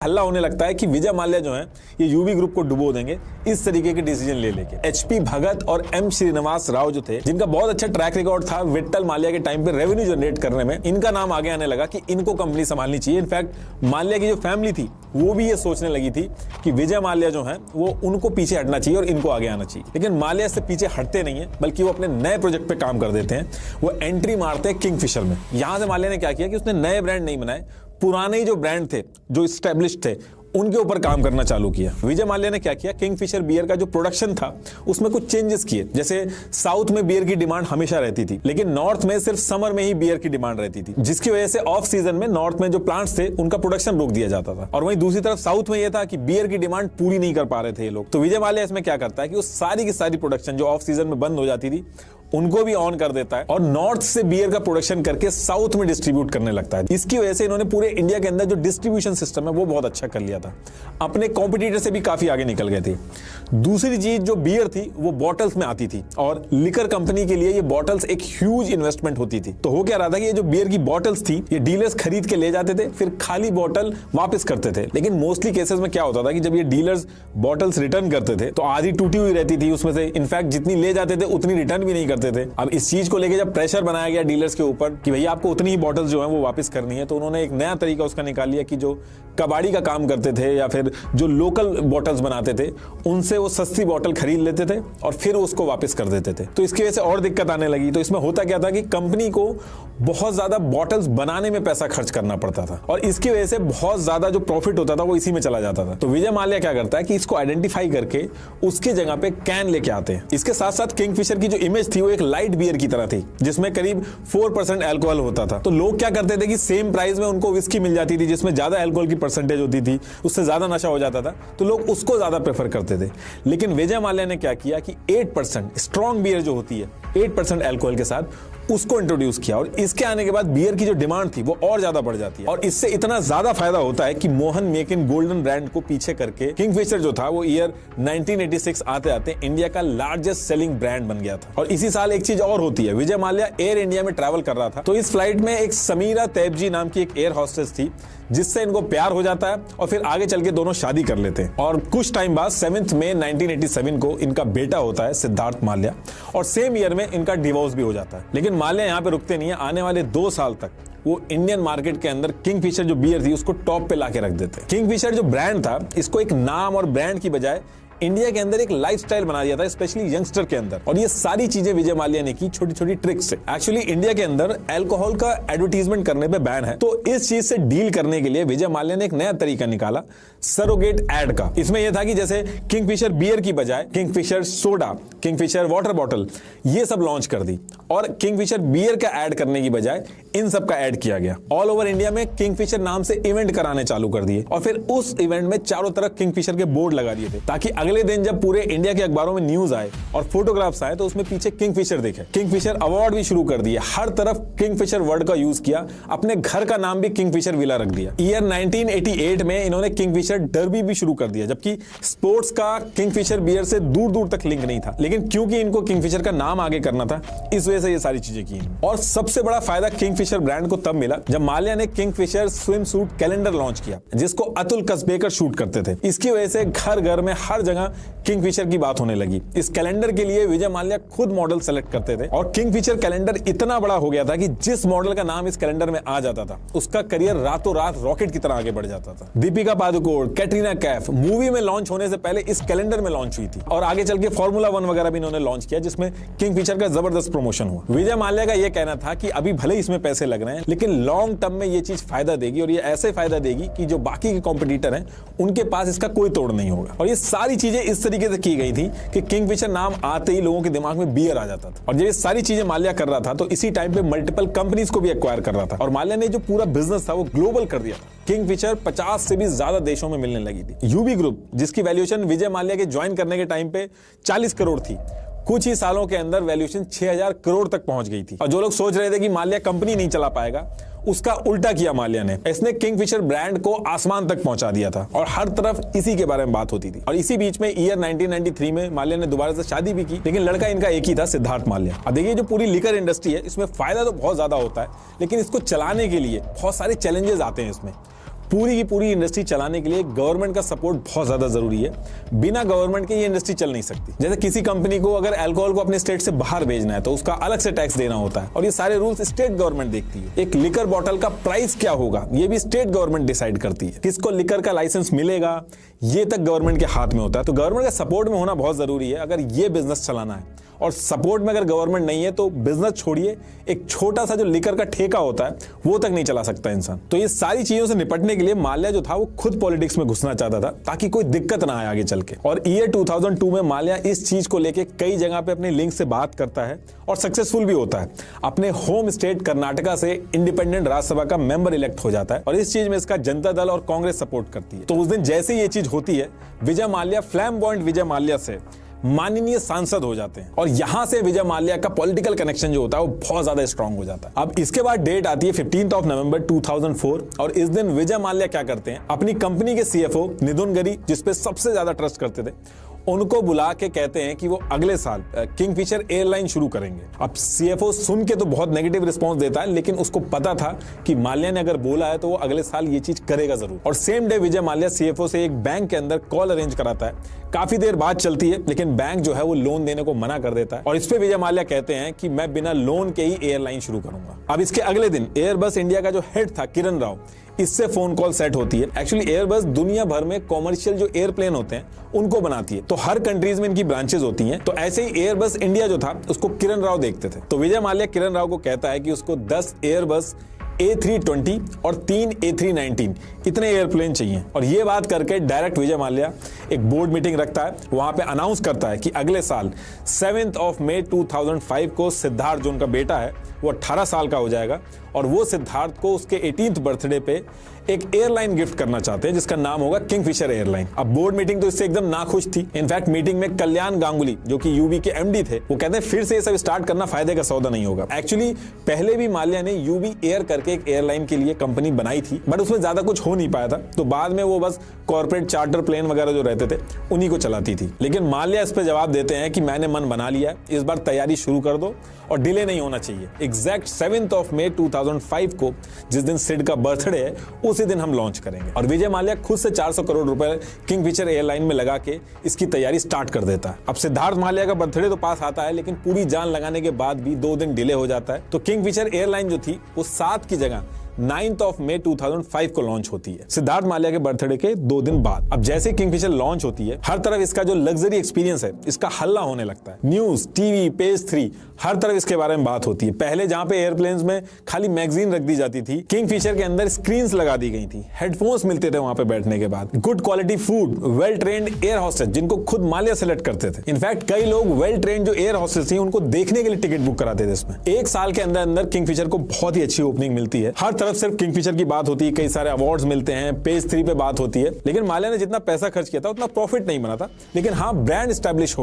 हल्ला होने लगता है कि विजय माल्या जो है ये यूवी ग्रुप को डुबो देंगे, इस तरीके के डिसीजन ले लेके। एचपी भगत और एम श्रीनिवास राव जो थे, जिनका बहुत अच्छा ट्रैक रिकॉर्ड था विट्ठल माल्या के टाइम पे रेवेन्यू जनरेट करने में, इनका नाम आगे आने लगा कि इनको कंपनी संभालनी चाहिए। इनफैक्ट माल्या की जो फैमिली थी वो भी ये सोचने लगी थी कि विजय माल्या जो है वो उनको पीछे हटना चाहिए और इनको आगे आना चाहिए। लेकिन माल्या इससे पीछे हटते नहीं है, बल्कि वो अपने नए प्रोजेक्ट पे काम कर देते हैं। वो एंट्री मारते हैं किंगफिशर में। यहां से माल्या ने क्या किया कि उसने नए ब्रांड नहीं बनाए, पुराने ही जो ब्रांड थे, जो स्टैब्लिश्ड थे, उनके ऊपर काम करना चालू किया। विजय माल्या ने क्या किया, किंगफिशर बियर का जो प्रोडक्शन था उसमें कुछ चेंजेस किए। जैसे साउथ में बियर की डिमांड हमेशा रहती थी, लेकिन नॉर्थ में सिर्फ समर में ही बियर की डिमांड रहती थी, जिसकी वजह से ऑफ सीजन में नॉर्थ में जो प्लांट्स थे उनका प्रोडक्शन रोक दिया जाता था। और वहीं दूसरी तरफ साउथ में यह था कि बियर की डिमांड पूरी नहीं कर पा रहे थे ये लोग। तो विजय माल्या इसमें क्या करता है कि वो सारी की सारी प्रोडक्शन जो ऑफ सीजन में बंद हो जाती थी उनको भी ऑन कर देता है और नॉर्थ से बियर का प्रोडक्शन करके साउथ में डिस्ट्रीब्यूट करने लगता है। इसकी वजह से इन्होंने पूरे इंडिया के अंदर जो डिस्ट्रीब्यूशन सिस्टम है वो बहुत अच्छा कर लिया था, अपने कॉम्पिटिटर से भी काफी आगे निकल गए थे। दूसरी चीज जो बियर थी वो बॉटल्स में आती थी और लिकर कंपनी के लिए ये बॉटल्स एक ह्यूज इन्वेस्टमेंट होती थी। तो हो क्या रहा था कि ये जो बियर की बॉटल्स थी ये डीलर्स खरीद के ले जाते थे, फिर खाली बॉटल वापस करते थे। लेकिन मोस्टली केसेस में क्या होता था कि जब ये डीलर्स बॉटल्स रिटर्न करते थे तो आधी टूटी हुई रहती थी उसमें से, इनफैक्ट जितनी ले जाते थे उतनी रिटर्न भी नहीं करते थे। अब इस चीज को लेके जब प्रेशर बनाया गया डीलर्स के ऊपर कि भैया आपको उतनी ही बॉटल्स जो है वो वापस करनी है, तो उन्होंने एक नया तरीका उसका निकाल लिया कि जो कबाड़ी का काम करते थे या फिर जो लोकल बॉटल्स बनाते थे उनसे वो सस्ती बॉटल खरीद लेते थे और फिर उसको वापस कर देते थे। तो इसकी वजह से और दिक्कत आने लगी। तो इसमें होता क्या था कि कंपनी को बहुत ज्यादा बॉटल्स बनाने में पैसा खर्च करना पड़ता था और इसकी वजह से बहुत ज्यादा जो प्रॉफिट होता था वो इसी में चला जाता था। तो विजय माल्या क्या करता है कि इसको आइडेंटिफाई करके उसकी जगह पे कैन लेके आते हैं। इसके साथ साथ किंगफिशर की जो इमेज थी वो एक लाइट बियर की तरह थी जिसमें करीब 4% अल्कोहल होता था। तो लोग क्या करते थे कि सेम प्राइस में उनको विस्की मिल जाती थी जिसमें ज्यादा अल्कोहल की परसेंटेज होती थी, उससे ज्यादा नशा हो जाता था, तो लोग उसको ज्यादा प्रेफर करते थे। लेकिन विजय माल्या ने क्या किया कि 8% स्ट्रॉन्ग बियर जो होती है 8% अल्कोहल के साथ उसको इंट्रोड्यूस किया और इसके आने के बाद बियर की जो डिमांड थी वो और ज्यादा बढ़ जाती है। और इससे इतना ज्यादा फायदा होता है कि मोहन मेकिन गोल्डन ब्रांड को पीछे करके किंगफिशर जो था वो ईयर 1986 आते आते इंडिया का लार्जेस्ट सेलिंग ब्रांड बन गया था। और इसी साल एक चीज और होती है, विजय माल्या एयर इंडिया में ट्रैवल कर रहा था, तो इस फ्लाइट में एक समीरा तैबजी नाम की एक एयर हॉस्टेस थी जिससे इनको प्यार हो जाता है और फिर आगे चल के दोनों शादी कर लेते हैं। और कुछ टाइम बाद 7 मई 1987 को इनका बेटा होता है सिद्धार्थ माल्या और सेम ईयर में इनका डिवोर्स भी हो जाता है। लेकिन माल्या यहां पे रुकते नहीं है, आने वाले 2 साल तक वो इंडियन मार्केट के अंदर किंगफिशर जो बियर थी उसको टॉप पे लाके रख देते हैं। किंगफिशर जो ब्रांड था इसको एक नाम और ब्रांड की बजाय इंडिया के अंदर एक लाइफस्टाइल बना दिया था, स्पेशली यंगस्टर के अंदर। और ये सारी चीजें विजय माल्या ने की छोटी छोटी ट्रिक्स से। एक्चुअली इंडिया के अंदर अल्कोहल का एडवर्टीजमेंट करने पे बैन है, तो इस चीज से डील करने के लिए विजय माल्या ने एक नया तरीका निकाला सरोगेट एड का। इसमें यह था कि जैसे किंगफिशर बियर की बजाय Kingfisher soda, Kingfisher water bottle ये सब लॉन्च कर दी और किंगफिशर बियर का ऐड करने की बजाय इन सब का ऐड किया गया। ऑल ओवर इंडिया में किंगफिशर नाम से इवेंट कराने चालू कर दिए और फिर उस इवेंट में चारों तरफ किंगफिशर के बोर्ड लगा दिए थे ताकि अगले दिन जब पूरे इंडिया के अखबारों में न्यूज आए और फोटोग्राफ्स आए तो उसमें पीछे किंगफिशर दिखे। किंगफिशर अवार्ड भी शुरू कर दिए, हर तरफ किंगफिशर वर्ड का यूज किया, अपने घर का नाम भी किंगफिशर विला रख दिया। ईयर 1988 में इन्होंने किंगफिशर डर्बी भी शुरू कर दिया, जबकि स्पोर्ट्स का किंगफिशर बियर से दूर दूर तक लिंक नहीं था, लेकिन क्योंकि इनको किंगफिशर का नाम आगे करना था इस वजह से ये सारी चीजें की। और सबसे बड़ा फायदा किंगफिशर ब्रांड को तब मिला जब माल्या ने Kingfisher swim suit calendar launch किया जिसको अतुल कसबेकर शूट करते थे। इसकी वजह से घर घर में हर जगह किंगफिशर की बात होने लगी। इस कैलेंडर के लिए विजय माल्या खुद मॉडल सेलेक्ट करते थे और किंगफिशर कैलेंडर इतना बड़ा हो गया था कि जिस मॉडल का नाम इस कैलेंडर में आ जाता था उसका करियर रातों रात रॉकेट की तरह आगे बढ़ जाता था। दीपिका पादुकोण, कैटरीना कैफ मूवी में लॉन्च होने से पहले इस कैलेंडर में लॉन्च हुई थी और आगे चल के फॉर्मूला 1 वगैरह भी इन्होंने लॉन्च किया जिसमें किंगफिशर का जबरदस्त प्रमोशन हुआ। विजय माल्या का यह कहना था कि अभी भले इसमें पैसे लग रहे हैं लेकिन लॉन्ग टर्म में ये चीज फायदा देगी और ये ऐसे फायदा देगी कि जो बाकी के कॉम्पिटिटर हैं उनके पास इसका कोई तोड़ नहीं होगा। और ये सारी चीजें इस तरीके से की गई थी कि किंगफिशर नाम आते ही लोगों के दिमाग में बियर आ जाता था। और ये सारी चीजें माल्या कर रहा था तो इसी टाइम पे मल्टीपल कंपनीज को भी एक्वायर कर रहा था और माल्या ने जो पूरा बिजनेस था वो ग्लोबल कर दिया था। किंगफिशर 50 से भी ज्यादा देशों में मिलने लगी थी। यूबी ग्रुप जिसकी वैल्यूएशन विजय माल्या के ज्वाइन करने के टाइम पे 40 करोड़ थी, कुछ ही सालों के अंदर वैल्यूएशन 6000 करोड़ तक पहुंच गई थी। और जो लोग सोच रहे थे कि माल्या कंपनी नहीं चला पाएगा उसका उल्टा किया माल्या ने। इसने किंगफिशर ब्रांड को आसमान तक पहुंचा दिया था और हर तरफ इसी के बारे में बात होती थी। और इसी बीच में ईयर 1993 में माल्या ने दोबारा से शादी भी की, लेकिन लड़का इनका एक ही था, सिद्धार्थ माल्या। अब देखिए जो पूरी लिकर इंडस्ट्री है इसमें फायदा तो बहुत ज्यादा होता है लेकिन इसको चलाने के लिए बहुत सारे चैलेंजेस आते हैं। इसमें पूरी की पूरी इंडस्ट्री चलाने के लिए गवर्नमेंट का सपोर्ट बहुत ज्यादा जरूरी है। बिना गवर्नमेंट के ये इंडस्ट्री चल नहीं सकती। जैसे किसी कंपनी को अगर अल्कोहल को अपने स्टेट से बाहर भेजना है तो उसका अलग से टैक्स देना होता है और ये सारे रूल्स स्टेट गवर्नमेंट देखती है। एक लिकर बॉटल का प्राइस क्या होगा ये भी स्टेट गवर्नमेंट डिसाइड करती है। किसको लिकर का लाइसेंस मिलेगा ये तक गवर्नमेंट के हाथ में होता है। तो गवर्नमेंट का सपोर्ट में होना बहुत जरूरी है अगर ये बिजनेस चलाना है। और सपोर्ट में अगर गवर्नमेंट नहीं है तो बिजनेस छोड़िए, एक छोटा सा जो लिकर का ठेका होता है वो तक नहीं चला सकता इंसान। तो ये सारी चीजों से निपटने के लिए माल्या जो था वो खुद पॉलिटिक्स में घुसना चाहता था ताकि कोई दिक्कत ना आए आगे चल के। और ईयर 2002 में माल्या इस चीज को लेके कई जगह पे अपने लिंक से बात करता है और सक्सेसफुल भी होता है। अपने होम स्टेट कर्नाटका से इंडिपेंडेंट राज्यसभा का मेंबर इलेक्ट हो जाता है और इस चीज में इसका जनता दल और कांग्रेस सपोर्ट करती है। तो उस दिन जैसे ये चीज होती है विजय माल्या फ्लैम्बॉयंट विजय माल्या से माननीय सांसद हो जाते हैं और यहां से विजय माल्या का पॉलिटिकल कनेक्शन जो होता है वो बहुत ज्यादा स्ट्रांग हो जाता है। अब इसके बाद डेट आती है 15 नवंबर 2004 और इस दिन विजय माल्या क्या करते हैं, अपनी कंपनी के सीएफओ निधुन गरी जिसपे सबसे ज्यादा ट्रस्ट करते थे उनको बुला के कहते हैं कि वो अगले साल किंगफिशर एयरलाइन शुरू करेंगे। अब सीएफओ सुन के तो बहुत नेगेटिव रिस्पांस देता है लेकिन उसको पता था कि माल्या ने अगर बोला है तो वो अगले साल ये चीज करेगा जरूर। और same day Vijay Mallya CFO से एक बैंक के अंदर कॉल अरेंज कराता है। काफी देर बात चलती है लेकिन बैंक जो है वो लोन देने को मना कर देता है और इस पे विजय माल्या कहते हैं कि मैं बिना लोन के ही एयरलाइन शुरू करूंगा। अब इसके अगले दिन एयरबस इंडिया का जो हेड था किरण राव, इससे फोन कॉल सेट होती है। एक्चुअली एयरबस दुनिया भर में कॉमर्शियल जो एयरप्लेन होते हैं उनको बनाती है तो हर कंट्रीज में इनकी ब्रांचेस होती हैं। तो ऐसे ही एयरबस इंडिया जो था उसको किरण राव देखते थे। तो विजय माल्या किरण राव को कहता है कि उसको 10 एयरबस A320 और 3 A319 इतने एयरप्लेन चाहिए। और ये बात करके डायरेक्ट विजय माल्या एक बोर्ड मीटिंग रखता है, वहां पे अनाउंस करता है कि अगले साल 7 मई 2005 को सिद्धार्थ जो उनका बेटा है वो 18 साल का हो जाएगा और वो सिद्धार्थ को उसके 18th बर्थडे पे एक एयरलाइन गिफ्ट करना चाहते हैं जिसका नाम होगा किंगफिशर एयरलाइन। अब बोर्ड मीटिंग तो इससे एकदम नाखुश थी। इनफैक्ट मीटिंग में कल्याण गांगुली जो कि यूबी के एमडी थे वो कहते हैं फिर से ये सब स्टार्ट करना फायदे का सौदा नहीं होगा। एक्चुअली पहले भी माल्या ने यूबी एयर करके एक एयरलाइन के लिए कंपनी बनाई थी बट उसमें ज्यादा कुछ हो नहीं पाया था तो बाद में वो बस कॉर्पोरेट चार्टर प्लेन वगैरह जो रहते थे उन्हीं को चलाती थी। लेकिन माल्या इस पे जवाब देते हैं कि मैंने मन बना लिया है, इस बार तैयारी शुरू कर दो और डिले नहीं होना चाहिए। एग्जैक्ट 7 मई 2005 को जिस दिन सिड का बर्थडे है उसी दिन हम लॉन्च करेंगे। और विजय माल्या खुद से 400 करोड़ रुपए किंगफिशर एयरलाइन में लगा के इसकी तैयारी स्टार्ट कर देता है। अब सिद्धार्थ माल्या का बर्थडे तो पास आता है लेकिन पूरी जान लगाने के बाद भी 2 दिन डिले हो जाता है। तो किंगफिशर एयरलाइन जो थी वो 7 की जगह 9 मई 2005 को लॉन्च होती है सिद्धार्थ माल्या के बर्थडे के 2 दिन बाद। अब जैसे किंगफिशर लॉन्च होती है हर तरफ इसका जो लग्जरी एक्सपीरियंस है इसका हल्ला होने लगता है। न्यूज, टीवी, पेज 3 हर तरफ इसके बारे में बात होती है। पहले जहां पे एयरप्लेन्स में खाली मैगजीन रख दी जाती थी, किंगफिशर के अंदर स्क्रीन्स लगा दी गई थी, हेडफोन्स मिलते थे वहां पे बैठने के बाद, good quality food, well trained air hostess जिनको खुद माल्या सेलेक्ट करते थे। इनफैक्ट कई लोग वेल ट्रेन्ड जो एयर हॉस्टेस थी उनको देखने के लिए टिकट बुक कराते थे। इसमें 1 साल के अंदर अंदर किंगफिशर को बहुत ही अच्छी ओपनिंग मिलती है। हर तरफ सिर्फ किंगफिशर की बात होती है, कई सारे अवार्ड्स मिलते हैं, पेज 3 पे बात होती है। लेकिन माल्या ने जितना पैसा खर्च किया था उतना प्रॉफिट नहीं बना था, लेकिन हाँ ब्रांड एस्टैब्लिश हो गया।